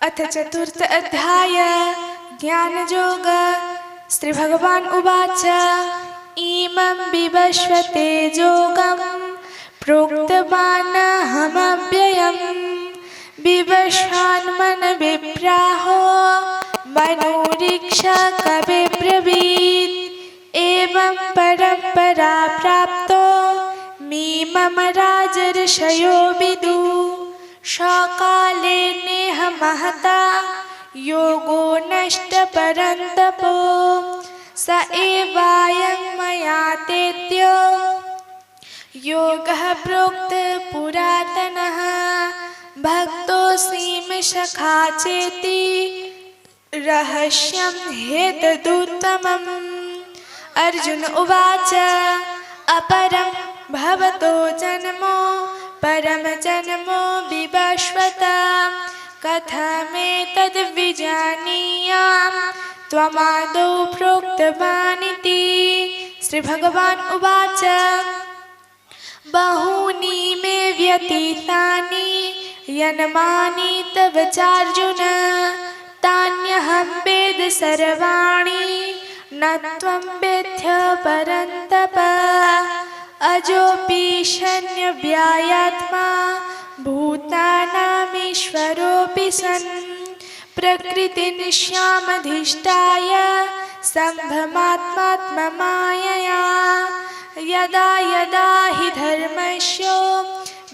अथ चतुर्थ अध्याय ज्ञानयोग। श्री भगवान उवाच इमं विवस्वते योगं प्रोक्तवानहमव्ययम् विवस्वान्मनविप्राहो मनोरीक्षा कवे ब्रवीत् एवं परम्परा प्राप्तो मम राजर्षयो विदु सकाले नेह महता योगो नष्ट परन्तपो स एवायं मया तेत्यो योगः प्रोक्त पुरातनः भक्तोऽसि मे सखा चेति रहस्यं हेतदुत्तमम्। अर्जुन उवाच अपरं भवतो जन्मो परम जन्मो विवस्वता कथमेतद्विजानीयाम् त्वमादौ प्रोक्तवानिति। श्री भगवान उवाच बहूनि मे व्यतीतानि जन्मानि तव चार्जुन तान्यहं वेद सर्वाणि न त्वं वेत्थ परन्तप अजोऽपि शन्यव्यायात्मा भूतानामीश्वरोऽपि सन् प्रकृतिनिश्यामधिष्ठाय सम्भ्रमात्मात्ममायया यदा यदा हि धर्मस्य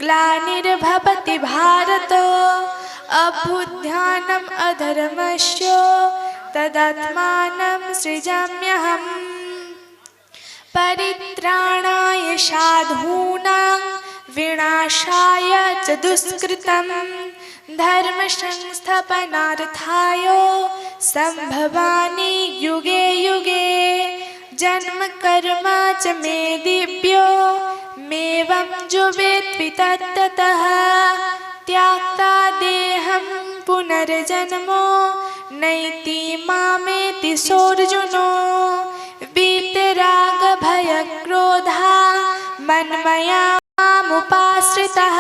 ग्लानिर्भवति भारत अभ्युत्थानम् अधर्मस्य तदात्मानं सृजाम्यहम् परित्राणाय साधूनां विनाशाय च दुष्कृतं धर्म संस्थापनार्थाय संभवामि युगे युगे जन्म कर्म च मे दिव्यो मेवं जो वेत्ति तत्ततः त्याक्ता देहं पुनर्जन्मो नैति मामेति सोऽर्जुनो वीतराग भय क्रोधा मन्मया मामुपाश्रितः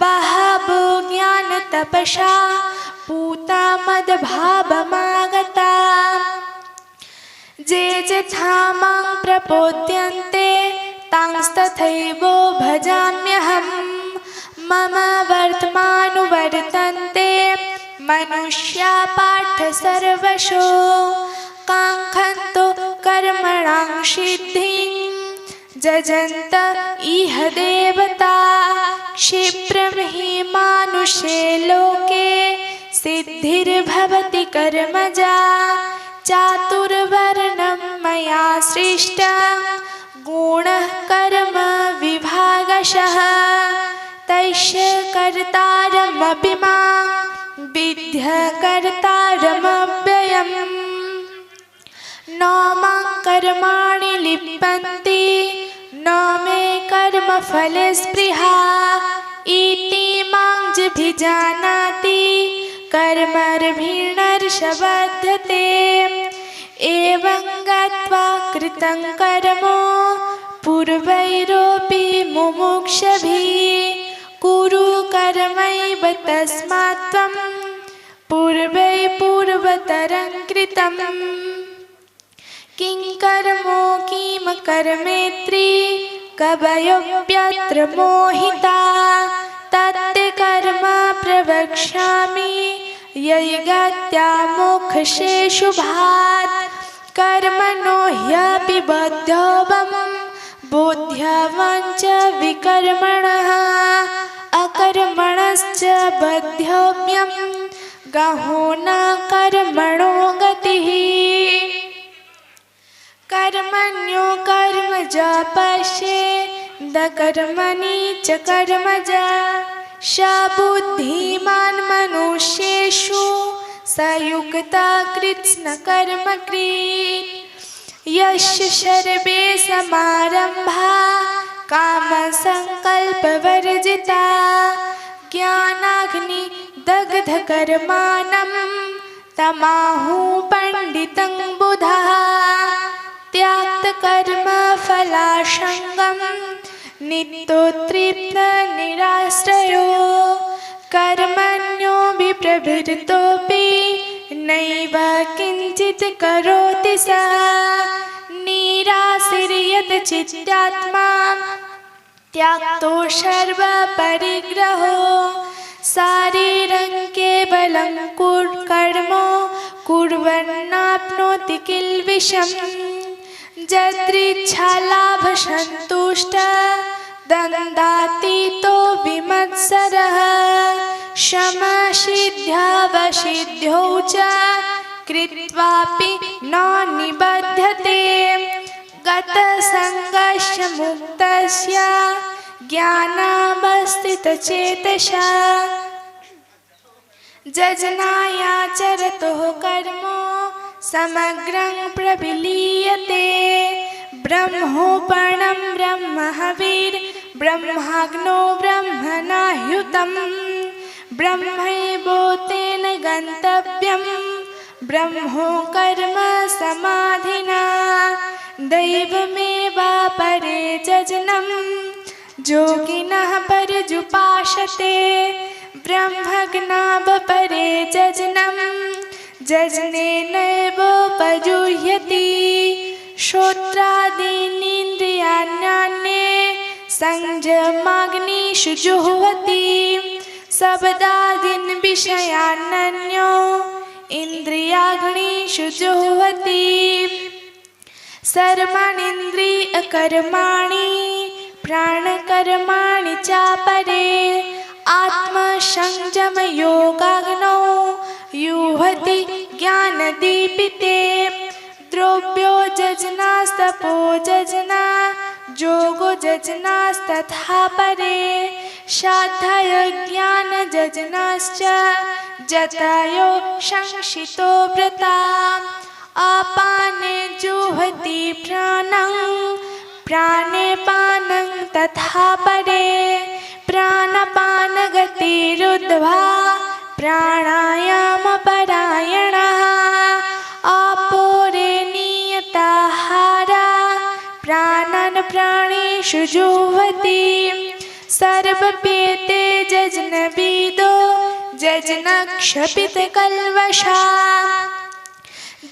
बहवो ज्ञान तपसा पूता मद्भावमागता जे यथा मां प्रपद्यन्ते तांस्तथैव भजाम्यहम् मम वर्तमानुवर्तन्ते मनुष्या पार्थ सर्वशो काङ्क्षन्तो कर्मणां सिद्धिं जजन्त इह देवता क्षिप्रं हि मानुषे लोके सिद्धिर्भवति कर्मजा चातुर्वर्णं मया सृष्टं गुणः कर्म विभागशः तस्य कर्तारमपि मां विद्य कर्तारमव्ययम् न मां कर्माणि लिप्यन्ते न मे कर्मफले स्पृहा इति मां भिजानाति कर्मभिर्नर्षबध्यते एवं ज्ञात्वा कृतं कर्म पूर्वैरपि मुमुक्षुभिः कुरु कर्मैव तस्मात् त्वं पूर्वै पूर्वतरं कृतम् किं कर्मो किं कर्मेत्रि कवयोऽप्यत्र मोहिता तत् कर्म प्रवक्ष्यामि यज्ञात्या मोक्षे शुभात् कर्मणो ह्यपि बद्धवं बोध्यवं च विकर्मणः अकर्मणश्च बद्धव्यं गहो न कर्मणो गतिः कर्मण्यो कर्मजा पश्येद कर्मणि च कर्मजा स बुद्धिमान् मनुष्येषु स युक्ता कृत्स्नकर्मकृत् यस्य सर्वे समारम्भा कामसङ्कल्पवर्जिता ज्ञानाग्निदग्धकर्माणं तमाहुः पण्डितं बुधाः त्याक्तकर्मफलासङ्गं नित्योत्तृप्तनिराश्रयो कर्मण्यो विप्रवृत्तोऽपि नैव किञ्चित् करोति सः निराशीर्यत चित्तात्मा त्याक्तो सर्वपरिग्रहो शारीरं केवलं कर्म कुर्वन्नाप्नोति किल्बिषम् यदृच्छालाभसन्तुष्टः दन्दातीतो विमत्सरः समसिद्ध्यावसिद्ध्यौ च कृत्वापि न निबध्यते गतसङ्गस्य मुक्तस्य ज्ञानावस्थितचेतसा जजनायाचरतो कर्म समग्रं प्रविलीयते ब्रह्मोपणं ब्रह्महविर्ब्रह्माग्नो ब्रह्मणाहुतं ब्रह्मैवोतेन गन्तव्यं ब्रह्मो कर्म समाधिना दैवमेवापरे जजनं योगिनः पर्युपासते ब्रह्मज्ञावपरे जजनं जजनेनैवोपजुह्यति श्रोत्रादीनीन्द्रियाण्यान्ये संयमाग्निषु जुह्वति शब्दादीन् विषयानन्यो इन्द्रियाग्निषु जुह्वति सर्वाणीन्द्रियकर्माणि प्राणकर्माणि चापरे आत्मसंयमयोगाग्नौ जुह्वति ज्ञानदीपिते द्रव्यो जजनास्तपो जजना योगो जजनास्तथा परे साध्य ज्ञानजजनाश्च जतयो संशितो व्रता अपाने जुह्वति प्राणं प्राणे पानं तथा परे प्राणपानगतिरुद्ध्वा प्राणायामपरायणः अपोरे नियताहारा प्राणान् प्राणेषु जुह्वति सर्वपेते जजनविदो जजनक्षपितकल्मषा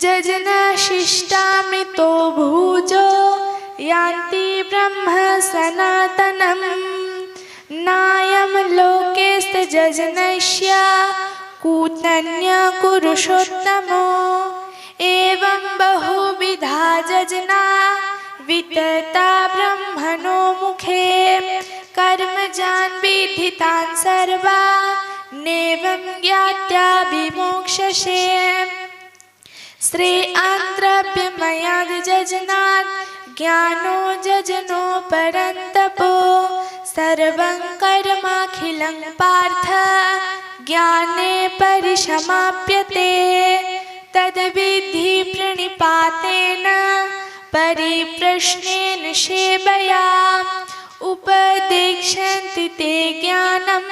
जजनशिष्टामृतो भुजो यान्ति ब्रह्म सनातनम् नायं लोकेस्तजनस्य कूटन्यपुरुषोत्तमो एवं बहुविधा जजना वितता ब्रह्मणो मुखे कर्मजान् विधितान् सर्वा नेवं ज्ञात्या विमोक्षसे श्रेयान्द्रव्यमयाद् जजनात् ज्ञानो जजनो परन्तपो सर्वं कर्माखिलं पार्थ ज्ञाने परिसमाप्यते तद्विद्धि प्रणिपातेन परिप्रश्नेन सेवया उपदेक्ष्यन्ति ते ज्ञानं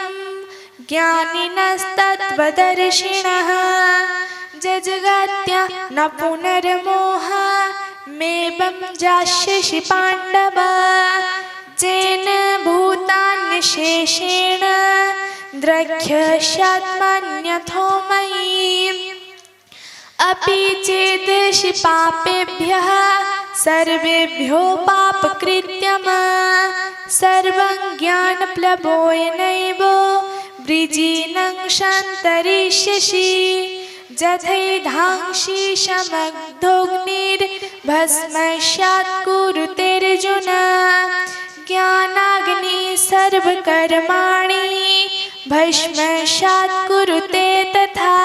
ज्ञानिनस्तत्त्वदर्शिनः जजगात्या न पुनर्मोहमेवं जास्यसि पाण्डव जेन भूतान्यशेषेण द्रक्ष्यस्यात्मन्यथो मयि अपि चेदसि पापेभ्यः सर्वेभ्यो पापकृत्यम् सर्वं ज्ञानप्लवोऽयनैव वृजिनं सन्तरिष्यसि जथैधांसि समग्धोऽग्निर्भस्मस्यात् कुरुतेऽर्जुन ज्ञानाग्निः सर्वकर्माणि भस्मसात् कुरुते तथा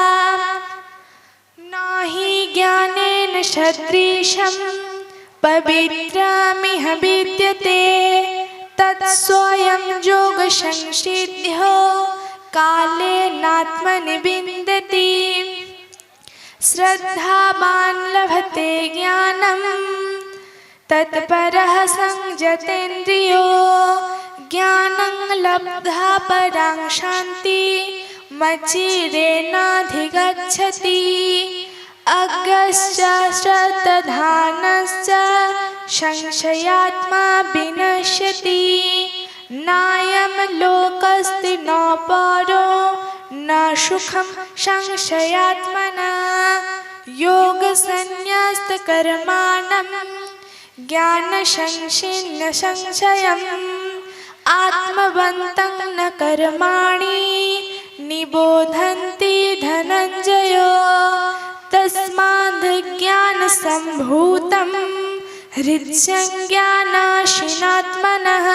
न हि ज्ञानेन सदृशं पवित्रमिह विद्यते तत्स्वयं योगसंसिद्ध्यो कालेनात्मनि विन्दति श्रद्धावान् लभते ज्ञानं तत्परः संयतेन्द्रियो ज्ञानं लब्ध्वा परां शान्तिमचिरेणाधिगच्छति अज्ञश्च श्रद्धधानश्च संशयात्मा विनश्यति नायं लोकस्ति न परो न सुखं संशयात्मना योगसन्न्यस्तकर्माणं ज्ञानसंशिन्य संशयम् आत्मवन्तं न कर्माणि निबोधन्ति धनञ्जय तस्माद्ज्ञानसम्भूतं हृत्संज्ञानाशिनात्मनः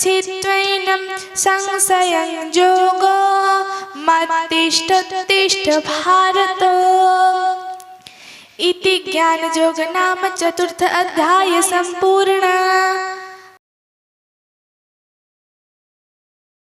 चित्त्वैनं संशयं योगो मत्तिष्ठत्तिष्ठ भारत इति ज्ञानयोग नाम चतुर्थ अध्याय संपूर्ण।